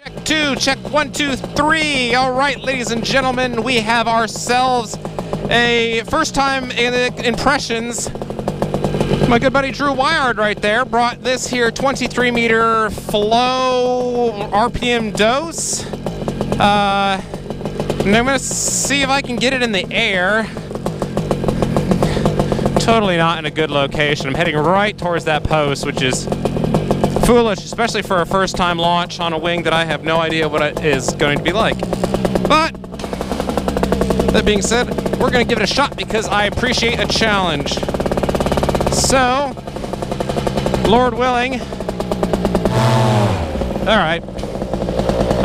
Check 2, check 1, 2, 3. All right, ladies and gentlemen, we have ourselves a first time impressions. My good buddy Drew Wiard right there brought this here 23 meter flow RPM dose. And I'm gonna see if I can get it in the air. Totally not in a good location. I'm heading right towards that post, which is foolish, especially for a first time launch on a wing that I have no idea what it is going to be like. But that being said, we're gonna give it a shot because I appreciate a challenge. So, Lord willing. All right,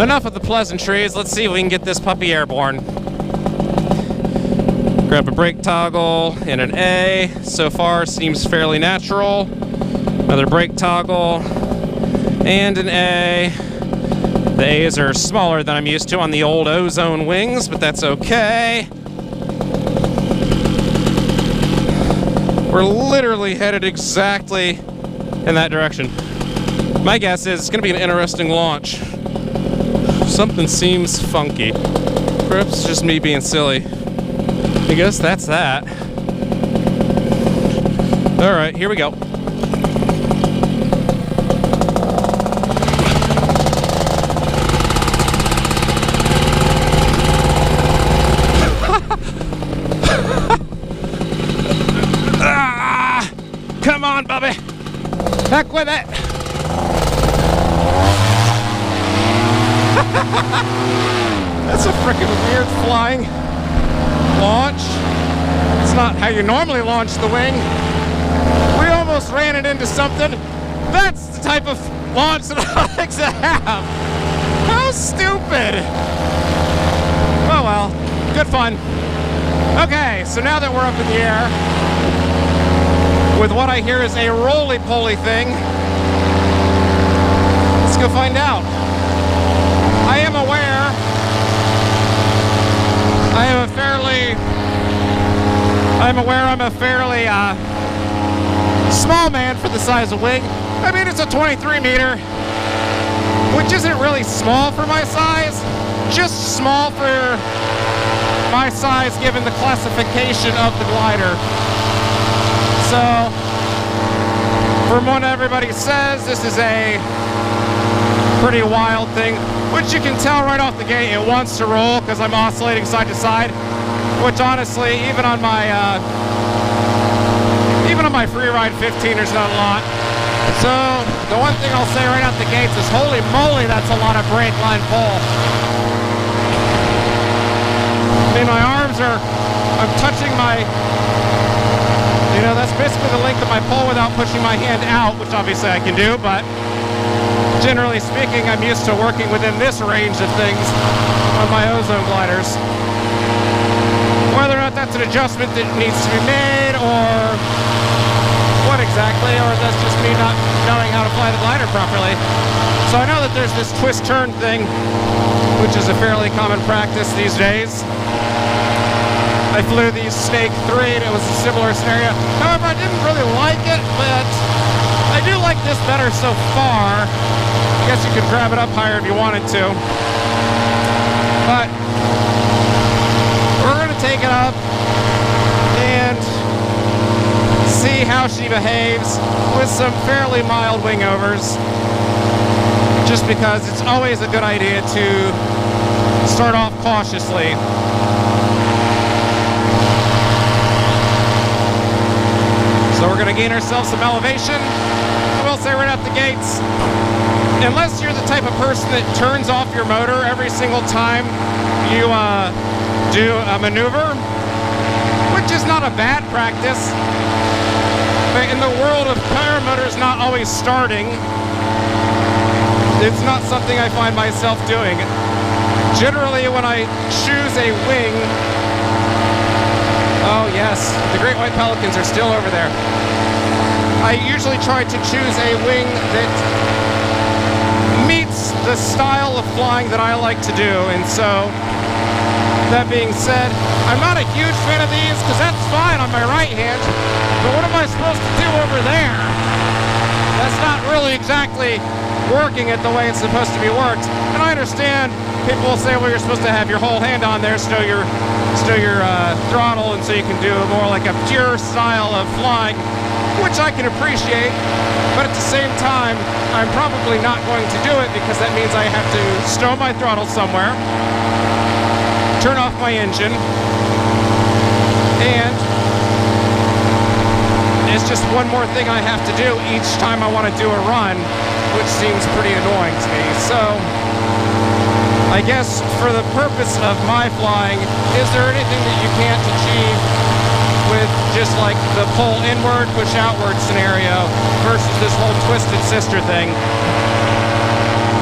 enough of the pleasantries. Let's see if we can get this puppy airborne. Grab a brake toggle and an A. So far seems fairly natural. Another brake toggle and an A. The A's are smaller than I'm used to on the old Ozone wings, but that's okay. We're literally headed exactly in that direction. My guess is it's going to be an interesting launch. Something seems funky. Perhaps it's just me being silly. I guess that's that. All right, here we go. Come on, Bubby. Heck with it. That's a freaking weird flying launch. It's not how you normally launch the wing. We almost ran it into something. That's the type of launch that I like to have. How stupid. Oh well, good fun. Okay, so now that we're up in the air, with what I hear is a roly-poly thing. Let's go find out. I am aware I'm a fairly small man for the size of wing. I mean, it's a 23 meter, which isn't really small for my size, just small for my size given the classification of the glider. So, from what everybody says, this is a pretty wild thing, which you can tell right off the gate it wants to roll because I'm oscillating side to side, which honestly, even on my free ride 15, there's not a lot. So, the one thing I'll say right out the gates is, holy moly, that's a lot of brake line pull. I mean, my arms I'm touching my, you know, that's basically the length of my pole without pushing my hand out, which obviously I can do, but generally speaking, I'm used to working within this range of things on my Ozone gliders. Whether or not that's an adjustment that needs to be made, or what exactly, or that's just me not knowing how to fly the glider properly. So I know that there's this twist-turn thing, which is a fairly common practice these days. I flew the Snake 3 and it was a similar scenario. However, I didn't really like it, but I do like this better so far. I guess you could grab it up higher if you wanted to. But we're going to take it up and see how she behaves with some fairly mild wing overs. Just because it's always a good idea to start off cautiously. So we're going to gain ourselves some elevation. I will say right out the gates, unless you're the type of person that turns off your motor every single time you do a maneuver, which is not a bad practice, but in the world of power motors not always starting, it's not something I find myself doing. Generally, when I choose a wing, oh yes, the Great White Pelicans are still over there. I usually try to choose a wing that meets the style of flying that I like to do, and so, that being said, I'm not a huge fan of these, because that's fine on my right hand, but what am I supposed to do over there? That's not really exactly working it the way it's supposed to be worked. And I understand people will say, well, you're supposed to have your whole hand on there, stow your throttle, and so you can do more like a pure style of flying, which I can appreciate. But at the same time, I'm probably not going to do it because that means I have to stow my throttle somewhere, turn off my engine, and it's just one more thing I have to do each time I want to do a run, which seems pretty annoying to me. So I guess for the purpose of my flying, is there anything that you can't achieve with just like the pull inward, push outward scenario versus this whole twisted sister thing?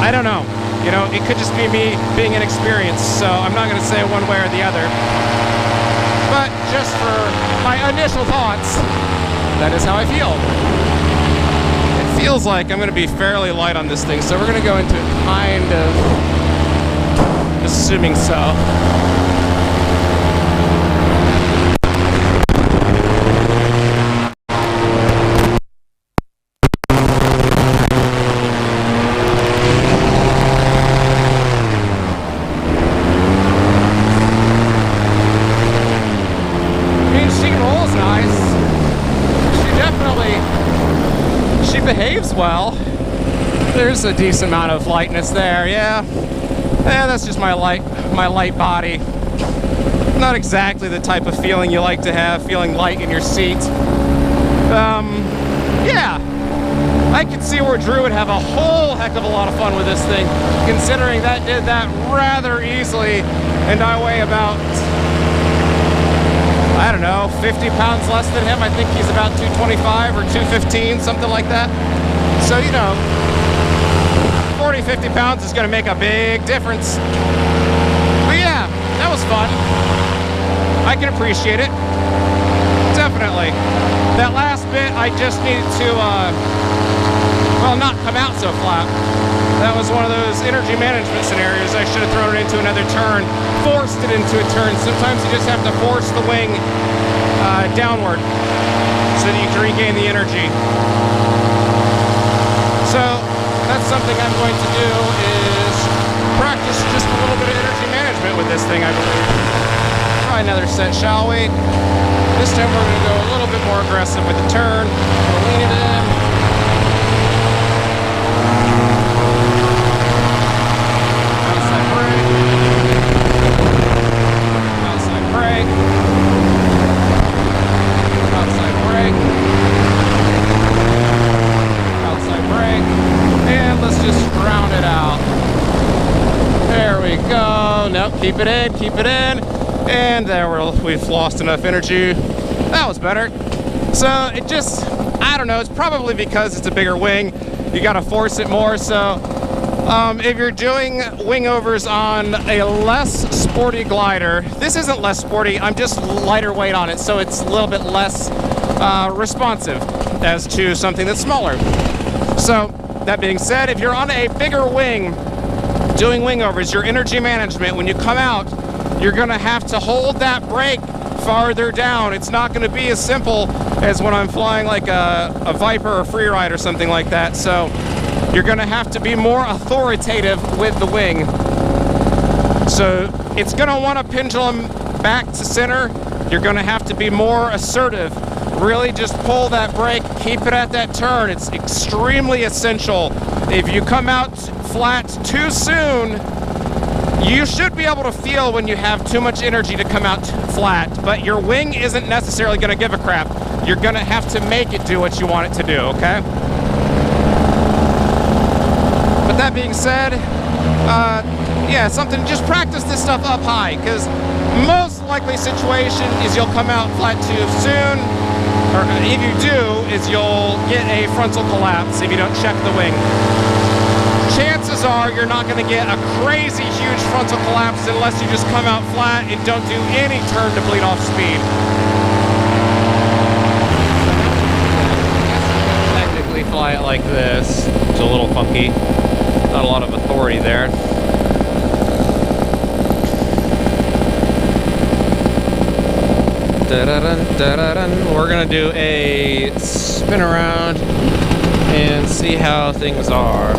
I don't know. You know, it could just be me being inexperienced, so I'm not going to say one way or the other. But just for my initial thoughts, that is how I feel. It feels like I'm going to be fairly light on this thing, so we're going to go into kind of assuming so. Behaves well. There's a decent amount of lightness there, yeah. That's just my light body. Not exactly the type of feeling you like to have, feeling light in your seat. Yeah. I could see where Drew would have a whole heck of a lot of fun with this thing, considering that did that rather easily, and I weigh about, I don't know, 50 pounds less than him. I think he's about 225 or 215, something like that. So, you know, 40, 50 pounds is going to make a big difference. But yeah, that was fun. I can appreciate it. Definitely. That last bit, I just needed to, well, not come out so flat. That was one of those energy management scenarios. I should have thrown it into another turn, forced it into a turn. Sometimes you just have to force the wing downward so that you can regain the energy. So that's something I'm going to do, is practice just a little bit of energy management with this thing, I believe. Try another set, shall we? This time we're going to go a little bit more aggressive with the turn. We'll lean it in. Outside brake. Outside brake. Outside brake. Outside brake. And let's just round it out. There we go. Nope, keep it in, keep it in. And there we've lost enough energy. That was better. So it just, I don't know, it's probably because it's a bigger wing. You gotta force it more. So if you're doing wing overs on a less sporty glider, this isn't less sporty, I'm just lighter weight on it, so it's a little bit less responsive as to something that's smaller. So that being said, if you're on a bigger wing doing wing overs, your energy management, when you come out, you're gonna have to hold that brake farther down. It's not gonna be as simple as when I'm flying like a Viper or Freeride or something like that. So you're gonna have to be more authoritative with the wing. So it's gonna want to pendulum back to center. You're gonna have to be more assertive. Really just pull that brake, keep it at that turn. It's extremely essential. If you come out flat too soon, you should be able to feel when you have too much energy to come out flat, but your wing isn't necessarily going to give a crap. You're going to have to make it do what you want it to do, okay? But that being said, yeah, just practice this stuff up high, because most likely situation is you'll come out flat too soon, or if you do, is you'll get a frontal collapse if you don't check the wing. Chances are you're not going to get a crazy huge frontal collapse unless you just come out flat and don't do any turn to bleed off speed. Technically fly it like this. It's a little funky. Not a lot of authority there. Da-da-dun, da-da-dun. We're going to do a spin around and see how things are.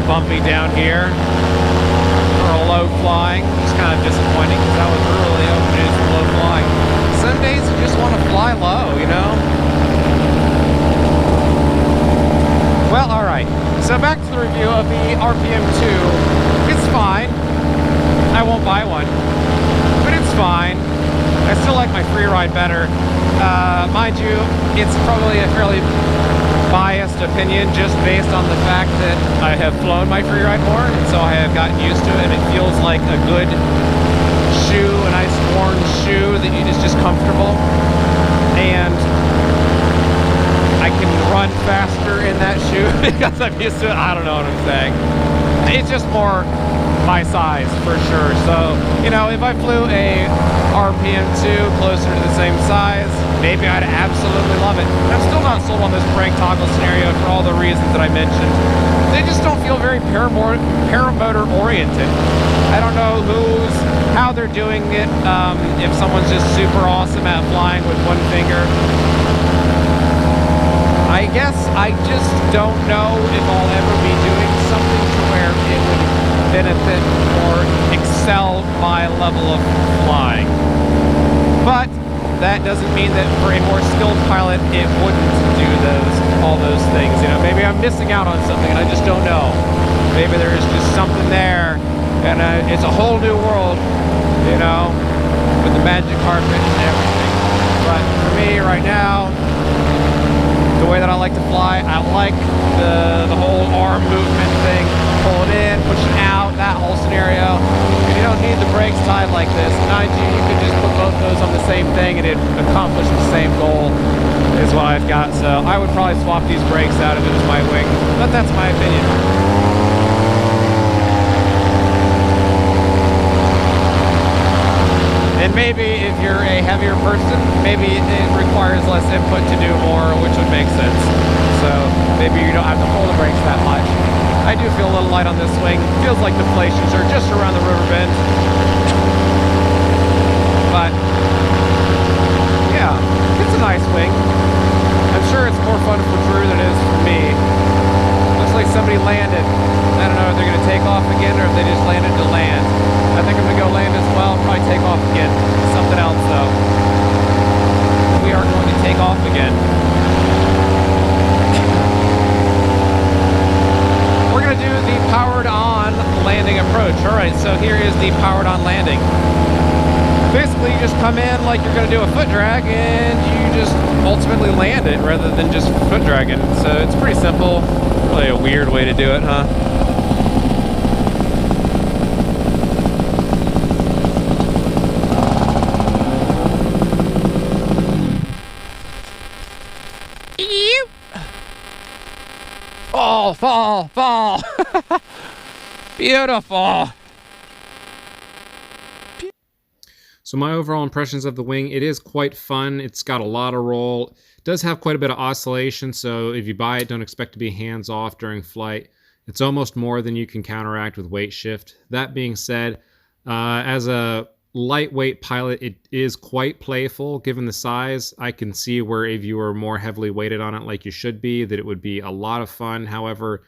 Bumpy down here for a low flying. It's kind of disappointing because that was really open to some low flying. Some days you just want to fly low, you know? Well, alright. So back to the review of the RPM2. It's fine. I won't buy one. But it's fine. I still like my Freeride better. Mind you, it's probably a fairly biased opinion just based on the fact that I have flown my Freeride more, and so I have gotten used to it, and it feels like a good shoe, a nice worn shoe that is just comfortable, and I can run faster in that shoe because I'm used to it. I don't know what I'm saying. It's just more my size for sure. So, you know, if I flew a RPM2 closer to the same size, maybe I'd absolutely love it. I'm still not sold on this brake toggle scenario for all the reasons that I mentioned. They just don't feel very paramotor oriented. I don't know how they're doing it, if someone's just super awesome at flying with one finger. I guess I just don't know if I'll ever be doing something to where it would benefit or excel my level of flying. But that doesn't mean that for a more skilled pilot it wouldn't do all those things. You know, maybe I'm missing out on something and I just don't know. Maybe there is just something there, and it's a whole new world, you know, with the magic carpet and everything. But for me right now, the way that I like to fly, I like the whole arm movement thing. Pull it in, push it out, that whole scenario. And you don't need the brakes tied like this. Mind you, you could just put both those on the same thing and it'd accomplish the same goal, is what I've got. So I would probably swap these brakes out if it was my wing, but that's my opinion. And maybe if you're a heavier person, maybe it requires less input to do more, which would make sense. So maybe you don't have to pull the brakes that much. I do feel a little light on this wing. Feels like deflations are just around the river bend. But yeah, it's a nice wing. I'm sure it's more fun for Drew than it is for me. Looks like somebody landed. I don't know if they're going to take off again or if they just landed to land. I think I'm going to go land as well. Probably take off again. Something else though. We are going to take off again. We're going to do the powered on landing approach. Alright, so here is the powered on landing. Basically, you just come in like you're going to do a foot drag and you just ultimately land it rather than just foot dragging. So it's pretty simple. Really a weird way to do it, huh? Fall, fall, fall. Beautiful. So my overall impressions of the wing, it is quite fun. It's got a lot of roll. It does have quite a bit of oscillation, so if you buy it, don't expect to be hands-off during flight. It's almost more than you can counteract with weight shift. That being said, as a lightweight pilot, it is quite playful given the size. I can see where if you were more heavily weighted on it like you should be, that it would be a lot of fun. However,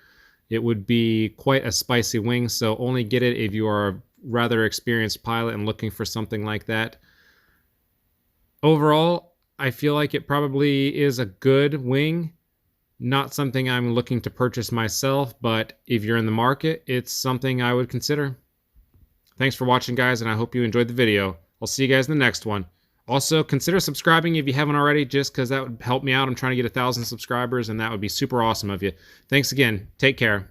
it would be quite a spicy wing, so only get it if you are a rather experienced pilot and looking for something like that. Overall, I feel like it probably is a good wing. Not something I'm looking to purchase myself, but if you're in the market, it's something I would consider. Thanks for watching, guys, and I hope you enjoyed the video. I'll see you guys in the next one. Also, consider subscribing if you haven't already, just because that would help me out. I'm trying to get 1,000 subscribers, and that would be super awesome of you. Thanks again. Take care.